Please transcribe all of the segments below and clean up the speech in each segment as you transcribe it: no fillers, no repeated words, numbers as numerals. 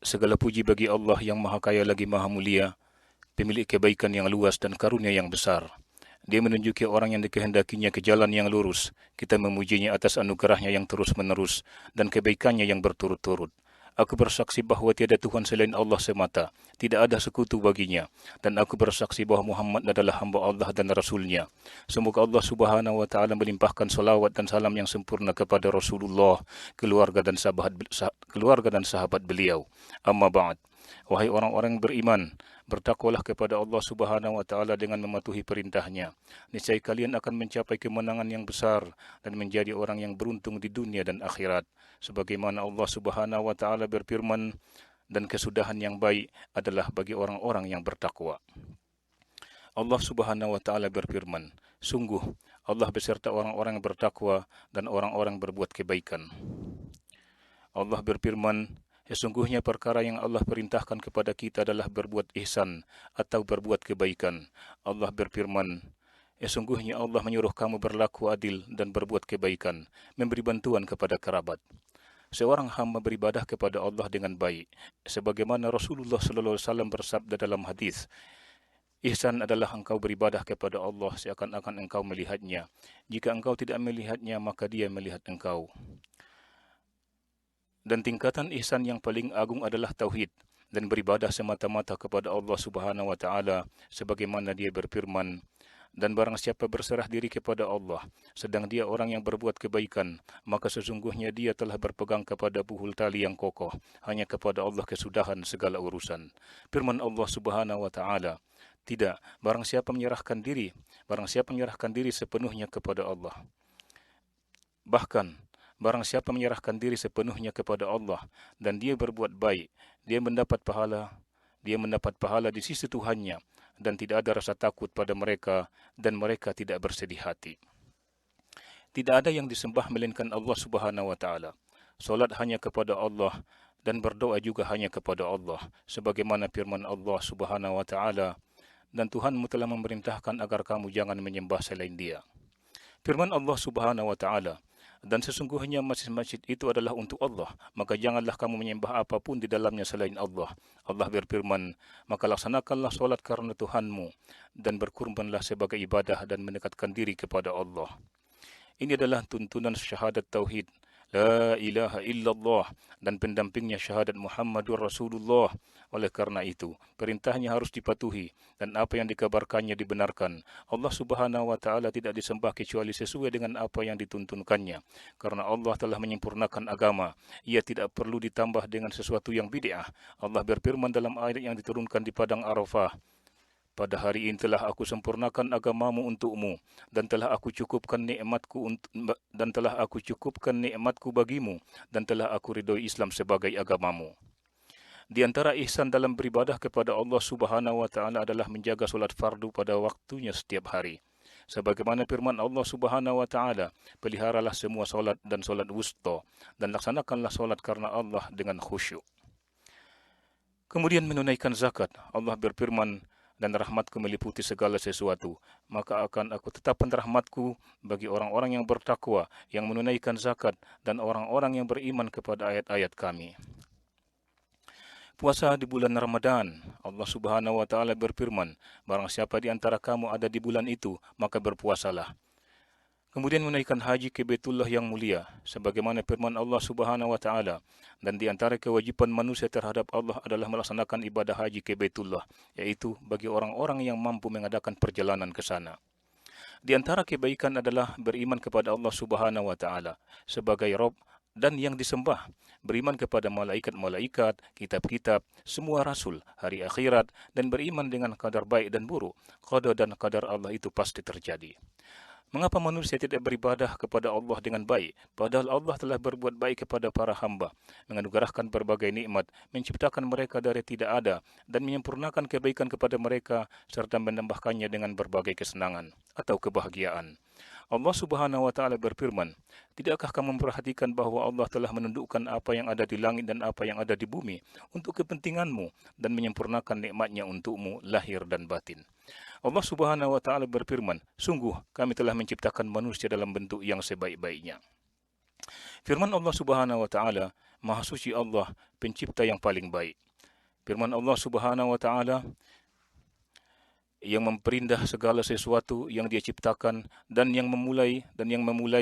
Segala puji bagi Allah yang Maha Kaya lagi Maha Mulia, pemilik kebaikan yang luas dan karunia yang besar. Dia menunjuki orang yang dikehendakinya ke jalan yang lurus. Kita memujinya atas anugerahnya yang terus-menerus dan kebaikannya yang berturut-turut. Aku bersaksi bahawa tiada Tuhan selain Allah semata, tidak ada sekutu baginya, dan aku bersaksi bahawa Muhammad adalah hamba Allah dan Rasulnya. Semoga Allah Subhanahu wa Ta'ala melimpahkan salawat dan salam yang sempurna kepada Rasulullah, keluarga dan sahabat beliau. Amma ba'd. Wahai orang-orang beriman, bertakwalah kepada Allah Subhanahu wa Ta'ala dengan mematuhi perintahnya. Niscaya kalian akan mencapai kemenangan yang besar dan menjadi orang yang beruntung di dunia dan akhirat. Sebagaimana Allah Subhanahu wa Ta'ala berfirman, dan kesudahan yang baik adalah bagi orang-orang yang bertakwa. Allah Subhanahu wa Ta'ala berfirman, sungguh Allah beserta orang-orang yang bertakwa dan orang-orang berbuat kebaikan. Allah berfirman, sesungguhnya perkara yang Allah perintahkan kepada kita adalah berbuat ihsan atau berbuat kebaikan. Allah berfirman, sesungguhnya Allah menyuruh kamu berlaku adil dan berbuat kebaikan, memberi bantuan kepada kerabat. Seorang hamba beribadah kepada Allah dengan baik, sebagaimana Rasulullah sallallahu alaihi wasallam bersabda dalam hadis, ihsan adalah engkau beribadah kepada Allah seakan-akan engkau melihatnya. Jika engkau tidak melihatnya, maka dia melihat engkau. Dan tingkatan ihsan yang paling agung adalah tauhid dan beribadah semata-mata kepada Allah Subhanahu wa Ta'ala sebagaimana dia berfirman, dan barang siapa berserah diri kepada Allah sedang dia orang yang berbuat kebaikan, maka sesungguhnya dia telah berpegang kepada buhul tali yang kokoh. Hanya kepada Allah kesudahan segala urusan. Firman Allah Subhanahu wa Ta'ala, tidak, barang siapa menyerahkan diri sepenuhnya kepada Allah. Bahkan barang siapa menyerahkan diri sepenuhnya kepada Allah dan dia berbuat baik, dia mendapat pahala di sisi Tuhannya, dan tidak ada rasa takut pada mereka, dan mereka tidak bersedih hati. Tidak ada yang disembah melainkan Allah Subhanahu wa Ta'ala. Salat hanya kepada Allah dan berdoa juga hanya kepada Allah, sebagaimana firman Allah Subhanahu wa Ta'ala, dan Tuhanmu telah memerintahkan agar kamu jangan menyembah selain Dia. Firman Allah Subhanahu wa Ta'ala, dan sesungguhnya masjid-masjid itu adalah untuk Allah, maka janganlah kamu menyembah apapun di dalamnya selain Allah. Allah berfirman, maka laksanakanlah solat karena Tuhanmu, dan berkurbanlah sebagai ibadah dan mendekatkan diri kepada Allah. Ini adalah tuntunan syahadat tauhid, la ilaha illallah, dan pendampingnya syahadat Muhammadur Rasulullah. Oleh karena itu, perintahnya harus dipatuhi dan apa yang dikabarkannya dibenarkan. Allah Subhanahu wa Ta'ala tidak disembah kecuali sesuai dengan apa yang dituntunkannya. Karena Allah telah menyempurnakan agama, ia tidak perlu ditambah dengan sesuatu yang bid'ah. Allah berfirman dalam ayat yang diturunkan di padang Arafah, pada hari ini telah aku sempurnakan agamamu untukmu, dan telah aku cukupkan nikmatku bagimu, dan telah aku ridhoi Islam sebagai agamamu. Di antara ihsan dalam beribadah kepada Allah Subhanahu wa Ta'ala adalah menjaga solat fardu pada waktunya setiap hari. Sebagaimana firman Allah Subhanahu wa Ta'ala, peliharalah semua solat dan solat wusta, dan laksanakanlah solat karena Allah dengan khusyuk. Kemudian menunaikan zakat. Allah berfirman, dan rahmatku meliputi segala sesuatu, maka akan aku tetapkan rahmatku bagi orang-orang yang bertakwa, yang menunaikan zakat, dan orang-orang yang beriman kepada ayat-ayat kami. Puasa di bulan Ramadan. Allah Subhanahu wa Ta'ala berfirman, barang siapa di antara kamu ada di bulan itu, maka berpuasalah. Kemudian menaikkan haji ke Baitullah yang mulia, sebagaimana firman Allah Subhanahu wa Ta'ala, dan di antara kewajiban manusia terhadap Allah adalah melaksanakan ibadah haji ke Baitullah, yaitu bagi orang-orang yang mampu mengadakan perjalanan ke sana. Di antara kebaikan adalah beriman kepada Allah Subhanahu wa Ta'ala sebagai Rabb dan yang disembah, beriman kepada malaikat-malaikat, kitab-kitab, semua rasul, hari akhirat, dan beriman dengan qadar baik dan buruk. Qada dan qadar Allah itu pasti terjadi. Mengapa manusia tidak beribadah kepada Allah dengan baik, padahal Allah telah berbuat baik kepada para hamba, menganugerahkan berbagai nikmat, menciptakan mereka dari tidak ada, dan menyempurnakan kebaikan kepada mereka, serta menambahkannya dengan berbagai kesenangan atau kebahagiaan. Allah Subhanahu wa Ta'ala berfirman, tidakkah kamu memperhatikan bahwa Allah telah menundukkan apa yang ada di langit dan apa yang ada di bumi untuk kepentinganmu, dan menyempurnakan nikmatnya untukmu lahir dan batin. Allah Subhanahu wa Ta'ala berfirman, sungguh kami telah menciptakan manusia dalam bentuk yang sebaik-baiknya. Firman Allah Subhanahu wa Ta'ala, Maha suci Allah, pencipta yang paling baik. Firman Allah Subhanahu wa taala yang memperindah segala sesuatu yang Dia ciptakan dan yang memulai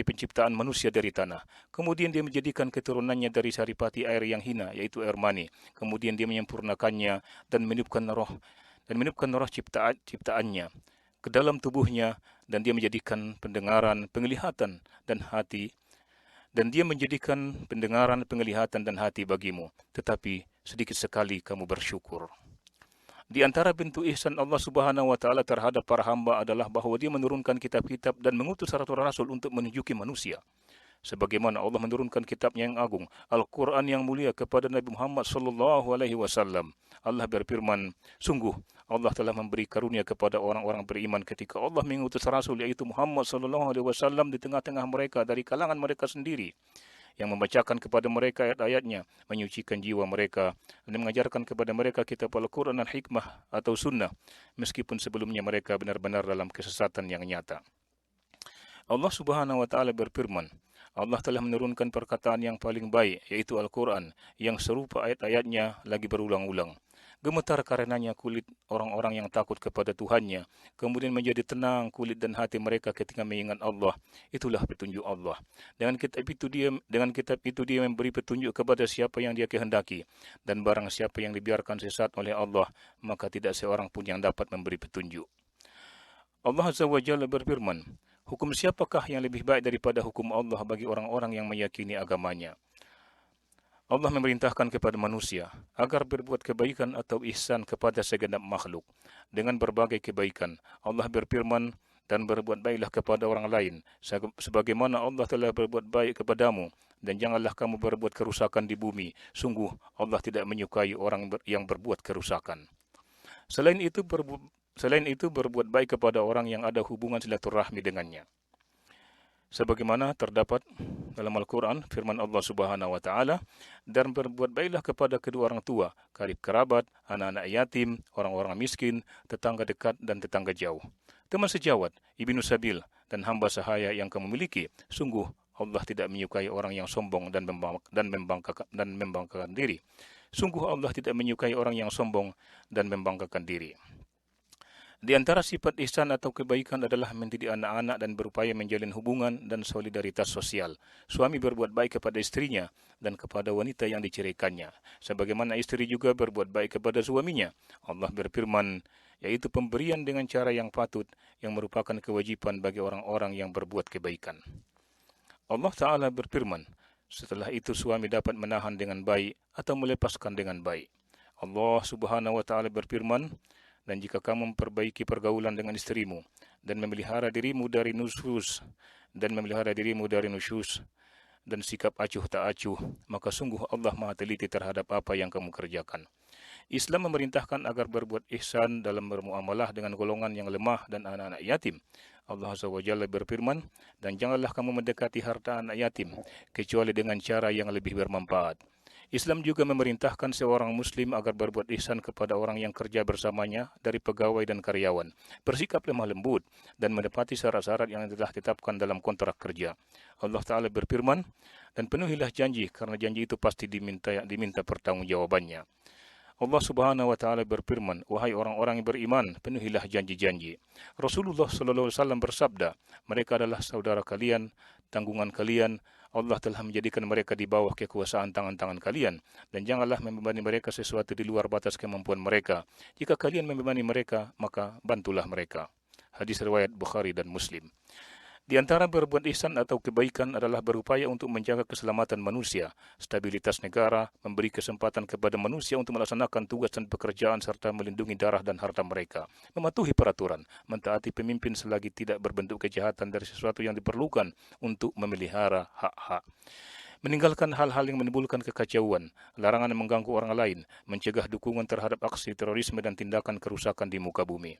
penciptaan manusia dari tanah. Kemudian Dia menjadikan keturunannya dari saripati air yang hina, yaitu air mani. Kemudian Dia menyempurnakannya dan meniupkan roh ciptaannya ke dalam tubuhnya, dan Dia menjadikan pendengaran, penglihatan dan hati, dan Dia menjadikan pendengaran, penglihatan dan hati bagimu. Tetapi sedikit sekali kamu bersyukur. Di antara bentuk ihsan Allah Subhanahu wa taala terhadap para hamba adalah bahwa Dia menurunkan kitab-kitab dan mengutus rasul-rasul untuk menunjuki manusia. Sebagaimana Allah menurunkan kitabnya yang agung, Al-Quran yang mulia kepada Nabi Muhammad sallallahu alaihi wasallam. Allah berfirman, sungguh Allah telah memberi karunia kepada orang-orang beriman ketika Allah mengutus rasul, yaitu Muhammad sallallahu alaihi wasallam, di tengah-tengah mereka dari kalangan mereka sendiri, yang membacakan kepada mereka ayat-ayatnya, menyucikan jiwa mereka, dan mengajarkan kepada mereka kitab Al-Quran dan hikmah atau sunnah, meskipun sebelumnya mereka benar-benar dalam kesesatan yang nyata. Allah Subhanahu wa taala berfirman, Allah telah menurunkan perkataan yang paling baik, yaitu Al-Quran, yang serupa ayat-ayatnya lagi berulang-ulang. Gemetar karenanya kulit orang-orang yang takut kepada Tuhannya, kemudian menjadi tenang kulit dan hati mereka ketika mengingat Allah. Itulah petunjuk Allah. Dengan kitab itu dia memberi petunjuk kepada siapa yang Dia kehendaki, dan barang siapa yang dibiarkan sesat oleh Allah, maka tidak seorang pun yang dapat memberi petunjuk. Allah Azza wa Jalla berfirman, hukum siapakah yang lebih baik daripada hukum Allah bagi orang-orang yang meyakini agamanya? Allah memerintahkan kepada manusia agar berbuat kebaikan atau ihsan kepada segenap makhluk dengan berbagai kebaikan. Allah berfirman, dan berbuat baiklah kepada orang lain sebagaimana Allah telah berbuat baik kepadamu, dan janganlah kamu berbuat kerusakan di bumi. Sungguh Allah tidak menyukai orang yang berbuat kerusakan. Selain itu berbuat baik kepada orang yang ada hubungan silaturahmi dengannya. Sebagaimana terdapat dalam Al-Quran, firman Allah Subhanahu wa taala, dan berbuat baiklah kepada kedua orang tua, karib kerabat, anak-anak yatim, orang-orang miskin, tetangga dekat dan tetangga jauh, teman sejawat, ibnu sabil, dan hamba sahaya yang kamu miliki. Sungguh Allah tidak menyukai orang yang sombong dan membanggakan diri. Sungguh Allah tidak menyukai orang yang sombong dan membanggakan diri. Di antara sifat ihsan atau kebaikan adalah mendidik anak-anak dan berupaya menjalin hubungan dan solidaritas sosial. Suami berbuat baik kepada istrinya dan kepada wanita yang diceraikannya, sebagaimana istri juga berbuat baik kepada suaminya. Allah berfirman, yaitu pemberian dengan cara yang patut, yang merupakan kewajiban bagi orang-orang yang berbuat kebaikan. Allah Ta'ala berfirman, setelah itu suami dapat menahan dengan baik atau melepaskan dengan baik. Allah Subhanahu wa Ta'ala berfirman, dan jika kamu memperbaiki pergaulan dengan istrimu dan memelihara dirimu dari nusyuz dan sikap acuh tak acuh, maka sungguh Allah Maha teliti terhadap apa yang kamu kerjakan. Islam memerintahkan agar berbuat ihsan dalam bermuamalah dengan golongan yang lemah dan anak-anak yatim. Allah Azza wa Jalla berfirman, dan janganlah kamu mendekati harta anak yatim kecuali dengan cara yang lebih bermanfaat. Islam juga memerintahkan seorang muslim agar berbuat ihsan kepada orang yang kerja bersamanya dari pegawai dan karyawan, bersikap lemah lembut, dan menepati syarat-syarat yang telah ditetapkan dalam kontrak kerja. Allah Ta'ala berfirman, dan penuhilah janji, karena janji itu pasti diminta pertanggungjawabannya. Allah Subhanahu wa Ta'ala berfirman, wahai orang-orang yang beriman, penuhilah janji-janji. Rasulullah sallallahu alaihi wasallam bersabda, mereka adalah saudara kalian, tanggungan kalian. Allah telah menjadikan mereka di bawah kekuasaan tangan-tangan kalian, dan janganlah membebani mereka sesuatu di luar batas kemampuan mereka. Jika kalian membebani mereka, maka bantulah mereka. Hadis riwayat Bukhari dan Muslim. Di antara berbuat ihsan atau kebaikan adalah berupaya untuk menjaga keselamatan manusia, stabilitas negara, memberi kesempatan kepada manusia untuk melaksanakan tugas dan pekerjaan, serta melindungi darah dan harta mereka, mematuhi peraturan, mentaati pemimpin selagi tidak berbentuk kejahatan dari sesuatu yang diperlukan untuk memelihara hak-hak, meninggalkan hal-hal yang menimbulkan kekacauan, larangan mengganggu orang lain, mencegah dukungan terhadap aksi terorisme dan tindakan kerusakan di muka bumi.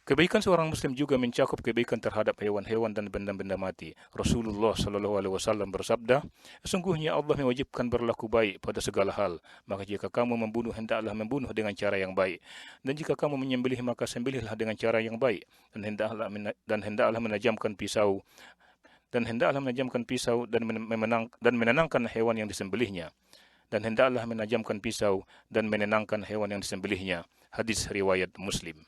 Kebaikan seorang muslim juga mencakup kebaikan terhadap hewan-hewan dan benda-benda mati. Rasulullah sallallahu alaihi wasallam bersabda, sesungguhnya Allah mewajibkan berlaku baik pada segala hal. Maka jika kamu membunuh, hendaklah membunuh dengan cara yang baik. Dan jika kamu menyembelih, maka sembelihlah dengan cara yang baik. Dan hendaklah menajamkan pisau dan hendaklah menajamkan pisau dan menenangkan hewan yang disembelihnya, dan hendaklah menajamkan pisau dan menenangkan hewan yang disembelihnya. Hadis riwayat Muslim.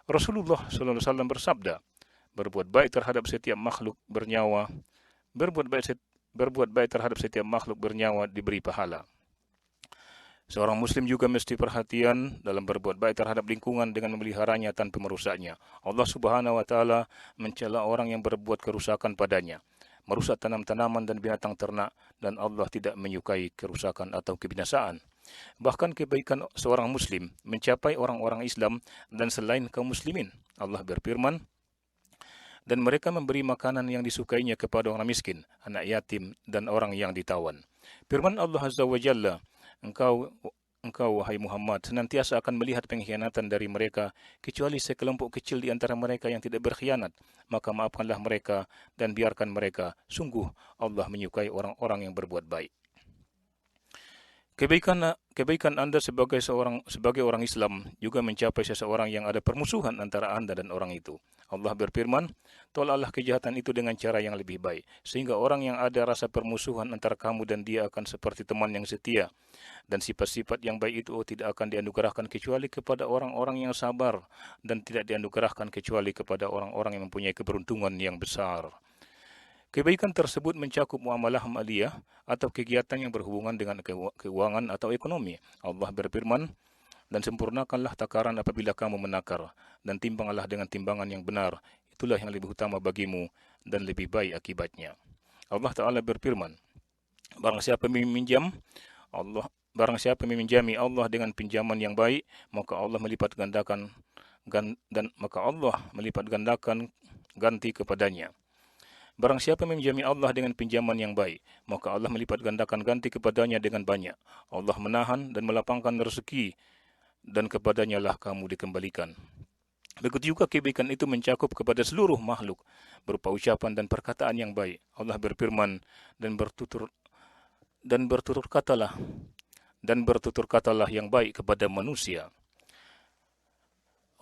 Rasulullah SAW bersabda, berbuat baik terhadap setiap makhluk bernyawa, berbuat baik terhadap setiap makhluk bernyawa diberi pahala. Seorang muslim juga mesti perhatian dalam berbuat baik terhadap lingkungan dengan memeliharanya tanpa merusaknya. Allah Subhanahu wa taala mencela orang yang berbuat kerusakan padanya, merusak tanam-tanaman dan binatang ternak, dan Allah tidak menyukai kerusakan atau kebinasaan. Bahkan kebaikan seorang muslim mencapai orang-orang Islam dan selain kaum muslimin. Allah berfirman, dan mereka memberi makanan yang disukainya kepada orang miskin, anak yatim, dan orang yang ditawan. Firman Allah Azza wa Jalla, Engkau, wahai Muhammad, senantiasa akan melihat pengkhianatan dari mereka, kecuali sekelompok kecil di antara mereka yang tidak berkhianat. Maka maafkanlah mereka dan biarkan mereka. Sungguh Allah menyukai orang-orang yang berbuat baik. Kebaikan Anda sebagai orang Islam juga mencapai seseorang yang ada permusuhan antara Anda dan orang itu. Allah berfirman, tolaklah kejahatan itu dengan cara yang lebih baik, sehingga orang yang ada rasa permusuhan antara kamu dan dia akan seperti teman yang setia. Dan sifat-sifat yang baik itu tidak akan dianugerahkan kecuali kepada orang-orang yang sabar, dan tidak dianugerahkan kecuali kepada orang-orang yang mempunyai keberuntungan yang besar. Kebaikan tersebut mencakup muamalah maliyah atau kegiatan yang berhubungan dengan keuangan atau ekonomi. Allah berfirman, dan sempurnakanlah takaran apabila kamu menakar, dan timbanglah dengan timbangan yang benar. Itulah yang lebih utama bagimu dan lebih baik akibatnya. Allah Ta'ala berfirman, barang siapa meminjami Allah dengan pinjaman yang baik, maka Allah melipat gandakan ganti kepadanya. Barang siapa meminjami Allah dengan pinjaman yang baik, maka Allah melipat gandakan ganti kepadanya dengan banyak. Allah menahan dan melapangkan rezeki, dan kepadanya lah kamu dikembalikan. Begitu juga kebaikan itu mencakup kepada seluruh makhluk, berupa ucapan dan perkataan yang baik. Allah berfirman, dan bertutur katalah yang baik kepada manusia.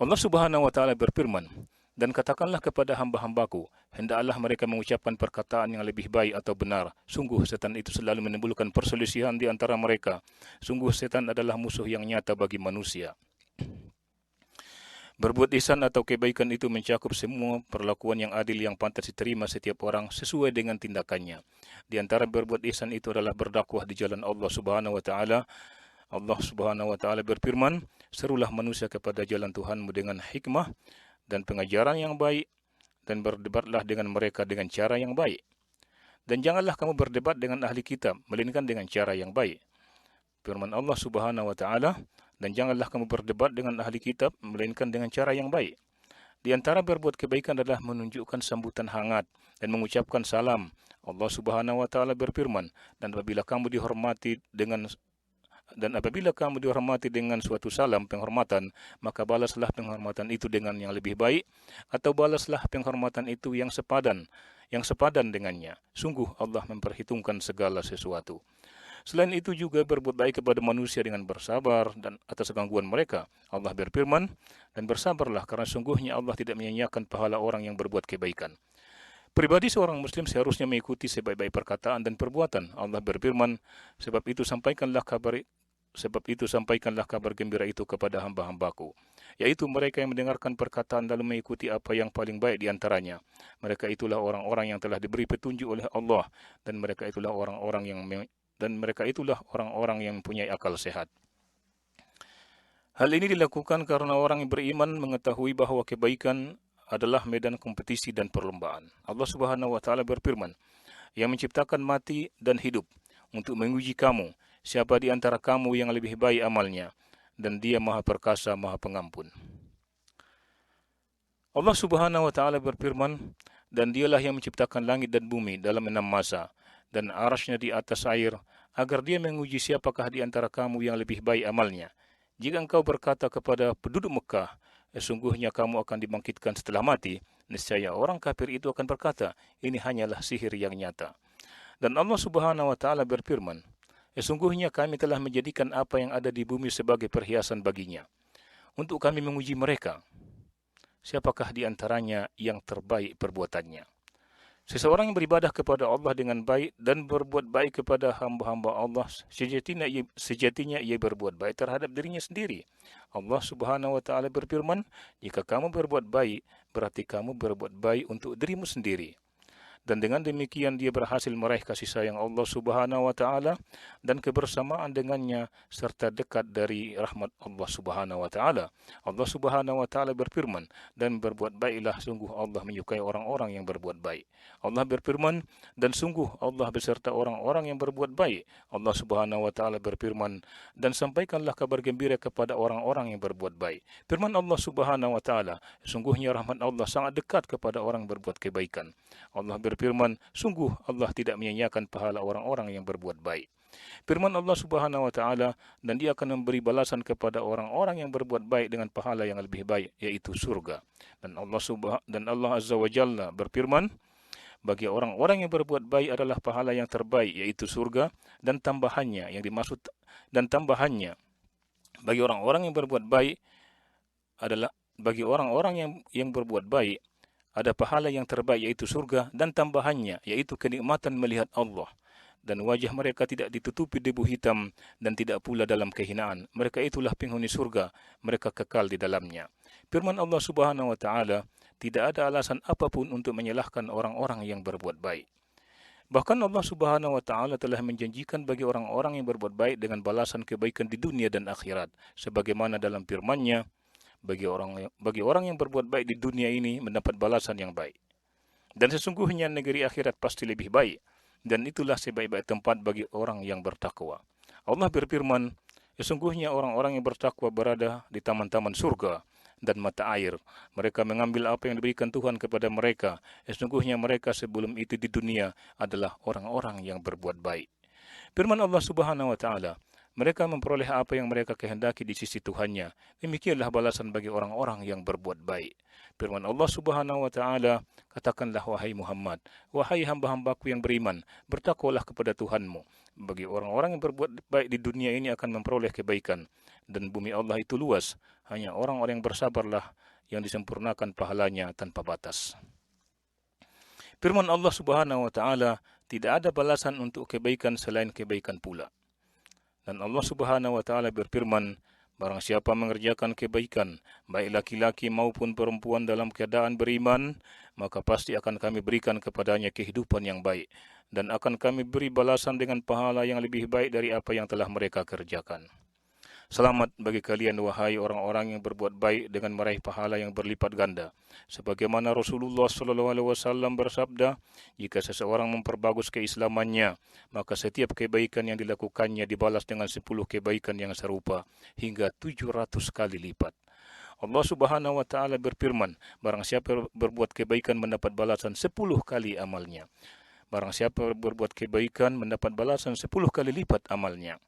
Allah Subhanahu wa taala berfirman, dan katakanlah kepada hamba-hambaku, hendaklah mereka mengucapkan perkataan yang lebih baik atau benar. Sungguh setan itu selalu menimbulkan perselisihan di antara mereka. Sungguh setan adalah musuh yang nyata bagi manusia. Berbuat ihsan atau kebaikan itu mencakup semua perlakuan yang adil yang pantas diterima setiap orang sesuai dengan tindakannya. Di antara berbuat ihsan itu adalah berdakwah di jalan Allah Subhanahu wa taala. Allah Subhanahu wa taala berfirman, serulah manusia kepada jalan Tuhanmu dengan hikmah dan pengajaran yang baik, dan berdebatlah dengan mereka dengan cara yang baik. Dan janganlah kamu berdebat dengan ahli kitab, melainkan dengan cara yang baik. Firman Allah Subhanahu wa taala, dan janganlah kamu berdebat dengan ahli kitab, melainkan dengan cara yang baik. Di antara berbuat kebaikan adalah menunjukkan sambutan hangat dan mengucapkan salam. Allah Subhanahu wa taala berfirman, dan apabila kamu dihormati dengan suatu salam penghormatan, maka balaslah penghormatan itu dengan yang lebih baik, atau balaslah penghormatan itu yang sepadan dengannya. Sungguh Allah memperhitungkan segala sesuatu. Selain itu juga berbuat baik kepada manusia dengan bersabar dan atas gangguan mereka. Allah berfirman, dan bersabarlah karena sungguhnya Allah tidak menyia-nyiakan pahala orang yang berbuat kebaikan. Pribadi seorang muslim seharusnya mengikuti sebaik-baik perkataan dan perbuatan. Allah berfirman, sebab itu sampaikanlah kabar gembira itu kepada hamba-hambaku, yaitu mereka yang mendengarkan perkataan lalu mengikuti apa yang paling baik di antaranya. Mereka itulah orang-orang yang telah diberi petunjuk oleh Allah, dan mereka itulah orang-orang yang mempunyai akal sehat. Hal ini dilakukan karena orang yang beriman mengetahui bahwa kebaikan adalah medan kompetisi dan perlombaan. Allah Subhanahu wa taala berfirman, yang menciptakan mati dan hidup untuk menguji kamu, siapa di antara kamu yang lebih baik amalnya, dan Dia Maha Perkasa, Maha Pengampun. Allah Subhanahu wa taala berfirman, dan Dialah yang menciptakan langit dan bumi dalam 6 masa, dan arasy-Nya di atas air, agar Dia menguji siapakah di antara kamu yang lebih baik amalnya. Jika engkau berkata kepada penduduk Mekah, sesungguhnya kamu akan dibangkitkan setelah mati, niscaya orang kafir itu akan berkata, ini hanyalah sihir yang nyata. Dan Allah Subhanahu wa taala berfirman, sesungguhnya kami telah menjadikan apa yang ada di bumi sebagai perhiasan baginya, untuk kami menguji mereka, siapakah di antaranya yang terbaik perbuatannya. Seseorang yang beribadah kepada Allah dengan baik dan berbuat baik kepada hamba-hamba Allah, sejatinya ia berbuat baik terhadap dirinya sendiri. Allah Subhanahu wa taala berfirman, "Jika kamu berbuat baik, berarti kamu berbuat baik untuk dirimu sendiri." Dan dengan demikian dia berhasil meraih kasih sayang Allah Subhanahu wa taala dan kebersamaan dengannya serta dekat dari rahmat Allah Subhanahu wa taala. Allah Subhanahu wa taala berfirman, "Dan berbuat baiklah, sungguh Allah menyukai orang-orang yang berbuat baik." Allah berfirman, "Dan sungguh Allah beserta orang-orang yang berbuat baik." Allah Subhanahu wa taala berfirman, "Dan sampaikanlah kabar gembira kepada orang-orang yang berbuat baik." Firman Allah Subhanahu wa taala, "Sungguhnya rahmat Allah sangat dekat kepada orang berbuat kebaikan." Allah berfirman, "Sungguh Allah tidak menyia-nyiakan pahala orang-orang yang berbuat baik." Firman Allah Subhanahu wa taala, "Dan Dia akan memberi balasan kepada orang-orang yang berbuat baik dengan pahala yang lebih baik, yaitu surga." Dan Allah Azza wa Jalla berfirman, "Bagi orang-orang yang berbuat baik adalah pahala yang terbaik, yaitu surga, dan tambahannya yang dimaksud dan tambahannya bagi orang-orang yang berbuat baik adalah bagi orang-orang yang berbuat baik ada pahala yang terbaik, yaitu surga, dan tambahannya yaitu kenikmatan melihat Allah, dan wajah mereka tidak ditutupi debu hitam dan tidak pula dalam kehinaan. Mereka itulah penghuni surga, mereka kekal di dalamnya." Firman Allah Subhanahu wa taala, "Tidak ada alasan apapun untuk menyalahkan orang-orang yang berbuat baik." Bahkan Allah Subhanahu wa taala telah menjanjikan bagi orang-orang yang berbuat baik dengan balasan kebaikan di dunia dan akhirat, sebagaimana dalam firman-Nya, bagi orang yang berbuat baik di dunia ini mendapat balasan yang baik. Dan sesungguhnya negeri akhirat pasti lebih baik, dan itulah sebaik-baik tempat bagi orang yang bertakwa. Allah berfirman, "Sesungguhnya orang-orang yang bertakwa berada di taman-taman surga dan mata air. Mereka mengambil apa yang diberikan Tuhan kepada mereka. Sesungguhnya mereka sebelum itu di dunia adalah orang-orang yang berbuat baik." Firman Allah Subhanahu wa taala, "Mereka memperoleh apa yang mereka kehendaki di sisi Tuhannya. Demikianlah balasan bagi orang-orang yang berbuat baik." Firman Allah Subhanahu wa taala, "Katakanlah wahai Muhammad, wahai hamba-hambaku yang beriman, bertakwalah kepada Tuhanmu. Bagi orang-orang yang berbuat baik di dunia ini akan memperoleh kebaikan, dan bumi Allah itu luas. Hanya orang-orang yang bersabarlah yang disempurnakan pahalanya tanpa batas." Firman Allah Subhanahu wa taala, "Tidak ada balasan untuk kebaikan selain kebaikan pula." Dan Allah Subhanahu wa taala berfirman, "Barang siapa mengerjakan kebaikan, baik laki-laki maupun perempuan dalam keadaan beriman, maka pasti akan kami berikan kepadanya kehidupan yang baik, dan akan kami beri balasan dengan pahala yang lebih baik dari apa yang telah mereka kerjakan." Selamat bagi kalian wahai orang-orang yang berbuat baik dengan meraih pahala yang berlipat ganda. Sebagaimana Rasulullah SAW bersabda, "Jika seseorang memperbagus keislamannya, maka setiap kebaikan yang dilakukannya dibalas dengan 10 kebaikan yang serupa hingga 700 kali lipat." Allah Subhanahu wa taala berfirman, "Barang siapa berbuat kebaikan mendapat balasan 10 kali amalnya." Barang siapa berbuat kebaikan mendapat balasan 10 kali lipat amalnya.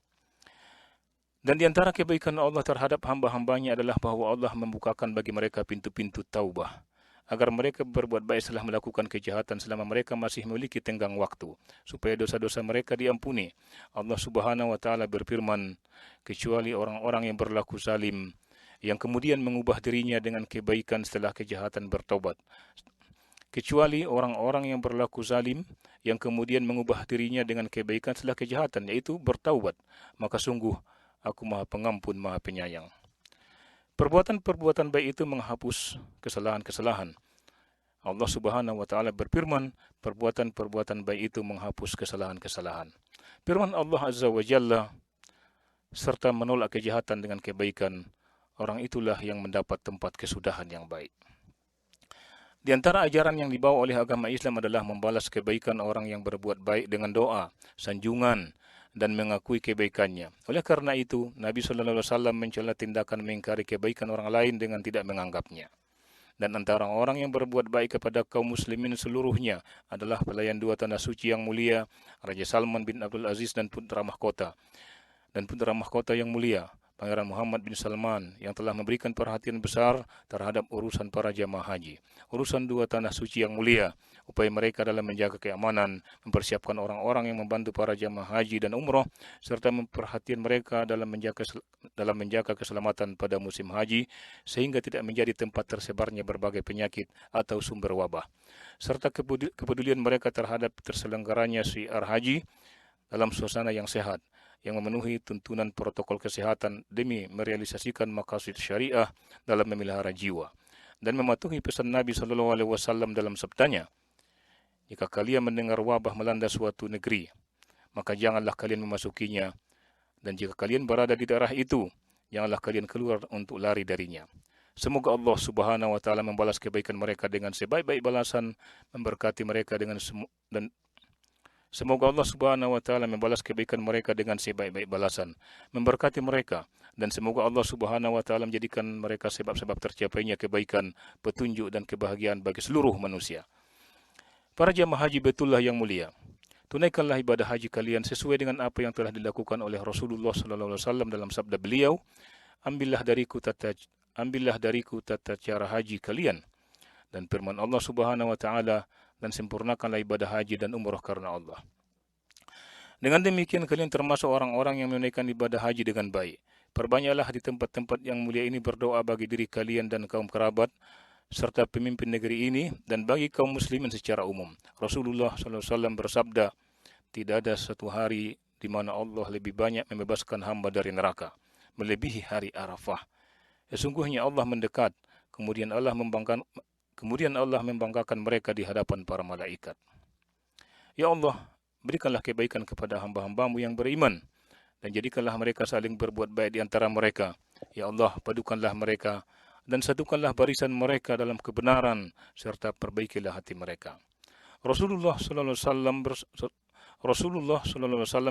Dan di antara kebaikan Allah terhadap hamba-hambanya adalah bahwa Allah membukakan bagi mereka pintu-pintu taubah, agar mereka berbuat baik setelah melakukan kejahatan selama mereka masih memiliki tenggang waktu, supaya dosa-dosa mereka diampuni. Allah Subhanahu wa taala berfirman, "Kecuali orang-orang yang berlaku zalim, yang kemudian mengubah dirinya dengan kebaikan setelah kejahatan bertobat. Kecuali orang-orang yang berlaku zalim, yang kemudian mengubah dirinya dengan kebaikan setelah kejahatan, yaitu bertaubat, maka sungguh Aku Maha Pengampun, Maha Penyayang." Perbuatan-perbuatan baik itu menghapus kesalahan-kesalahan. Allah Subhanahu wa taala berfirman, perbuatan-perbuatan baik itu menghapus kesalahan-kesalahan. Firman Allah Azza wa Jalla, serta menolak kejahatan dengan kebaikan, orang itulah yang mendapat tempat kesudahan yang baik. Di antara ajaran yang dibawa oleh agama Islam adalah membalas kebaikan orang yang berbuat baik dengan doa, sanjungan, dan mengakui kebaikannya. Oleh karena itu, Nabi SAW mencela tindakan mengingkari kebaikan orang lain dengan tidak menganggapnya. Dan antara orang yang berbuat baik kepada kaum muslimin seluruhnya adalah pelayan dua tanah suci yang mulia, Raja Salman bin Abdul Aziz dan putra mahkota yang mulia, Pangeran Muhammad bin Salman yang telah memberikan perhatian besar terhadap urusan para jamaah haji. Urusan dua tanah suci yang mulia, upaya mereka dalam menjaga keamanan, mempersiapkan orang-orang yang membantu para jamaah haji dan umroh, serta memperhatikan mereka dalam menjaga keselamatan pada musim haji, sehingga tidak menjadi tempat tersebarnya berbagai penyakit atau sumber wabah. Serta kepedulian mereka terhadap terselenggaranya syiar haji dalam suasana yang sehat, yang memenuhi tuntunan protokol kesehatan demi merealisasikan maqasid syariah dalam memelihara jiwa, dan mematuhi pesan Nabi SAW dalam sabdanya, jika kalian mendengar wabah melanda suatu negeri, maka janganlah kalian memasukinya, dan jika kalian berada di daerah itu, janganlah kalian keluar untuk lari darinya. Semoga Allah Subhanahu wa taala membalas kebaikan mereka dengan sebaik-baik balasan, memberkati mereka dengan Semoga Allah Subhanahu wa taala membalas kebaikan mereka dengan sebaik-baik balasan, memberkati mereka, dan semoga Allah Subhanahu wa taala menjadikan mereka sebab-sebab tercapainya kebaikan, petunjuk dan kebahagiaan bagi seluruh manusia. Para jamaah haji Baitullah yang mulia, tunaikanlah ibadah haji kalian sesuai dengan apa yang telah dilakukan oleh Rasulullah sallallahu alaihi wasallam dalam sabda beliau, ambillah dariku tata cara haji kalian, dan firman Allah Subhanahu wa taala, dan sempurnakanlah ibadah haji dan umrah karena Allah. Dengan demikian kalian termasuk orang-orang yang menunaikan ibadah haji dengan baik. Perbanyaklah di tempat-tempat yang mulia ini berdoa bagi diri kalian dan kaum kerabat, serta pemimpin negeri ini, dan bagi kaum muslimin secara umum. Rasulullah SAW bersabda, tidak ada satu hari di mana Allah lebih banyak membebaskan hamba dari neraka, melebihi hari Arafah. Sesungguhnya Allah mendekat, kemudian Allah membanggakan mereka di hadapan para malaikat. Ya Allah, berikanlah kebaikan kepada hamba-hambamu yang beriman, dan jadikanlah mereka saling berbuat baik di antara mereka. Ya Allah, padukanlah mereka, dan satukanlah barisan mereka dalam kebenaran, serta perbaikilah hati mereka. Rasulullah SAW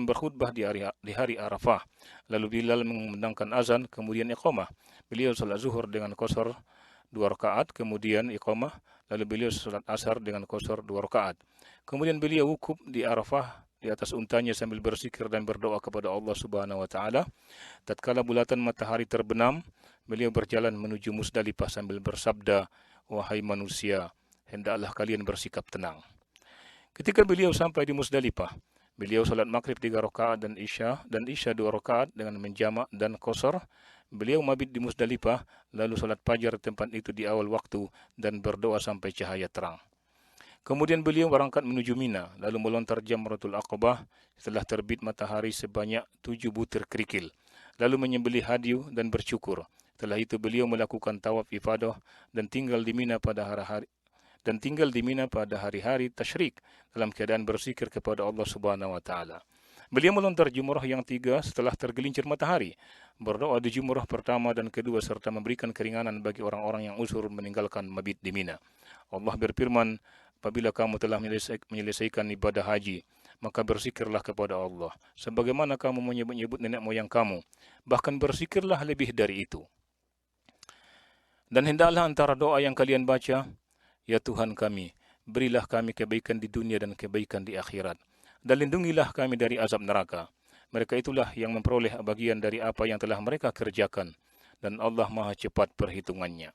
berkhutbah di hari Arafah. Lalu Bilal mengumandangkan azan, kemudian iqamah. Beliau salat zuhur dengan qasar 2 rakaat, kemudian iqamah, lalu beliau salat asar dengan qasar 2 rakaat. Kemudian beliau wukuf di Arafah di atas untanya sambil berzikir dan berdoa kepada Allah Subhanahu wa taala. Tatkala bulatan matahari terbenam, beliau berjalan menuju Musdalifah sambil bersabda, wahai manusia, hendaklah kalian bersikap tenang. Ketika beliau sampai di Musdalifah, beliau salat maghrib 3 rakaat dan isya 2 rakaat dengan menjamak dan qasar. Beliau mabit di Musdalifah, lalu salat fajar tempat itu di awal waktu dan berdoa sampai cahaya terang. Kemudian beliau berangkat menuju Mina, lalu melontar Jamratul Aqabah setelah terbit matahari sebanyak 7 butir kerikil, lalu menyembelih hadyu dan bersyukur. Setelah itu beliau melakukan tawaf ifadah dan tinggal di Mina pada hari-hari tasyrik dalam keadaan berzikir kepada Allah Subhanahu wa taala. Beliau melontar jumrah yang 3 setelah tergelincir matahari, berdoa di jumrah pertama dan kedua, serta memberikan keringanan bagi orang-orang yang uzur meninggalkan mabit di Mina. Allah berfirman, apabila kamu telah menyelesaikan ibadah haji, maka berzikirlah kepada Allah, sebagaimana kamu menyebut-nyebut nenek moyang kamu, bahkan berzikirlah lebih dari itu. Dan hendaklah antara doa yang kalian baca, ya Tuhan kami, berilah kami kebaikan di dunia dan kebaikan di akhirat, dan lindungilah kami dari azab neraka. Mereka itulah yang memperoleh bagian dari apa yang telah mereka kerjakan, dan Allah Maha cepat perhitungannya.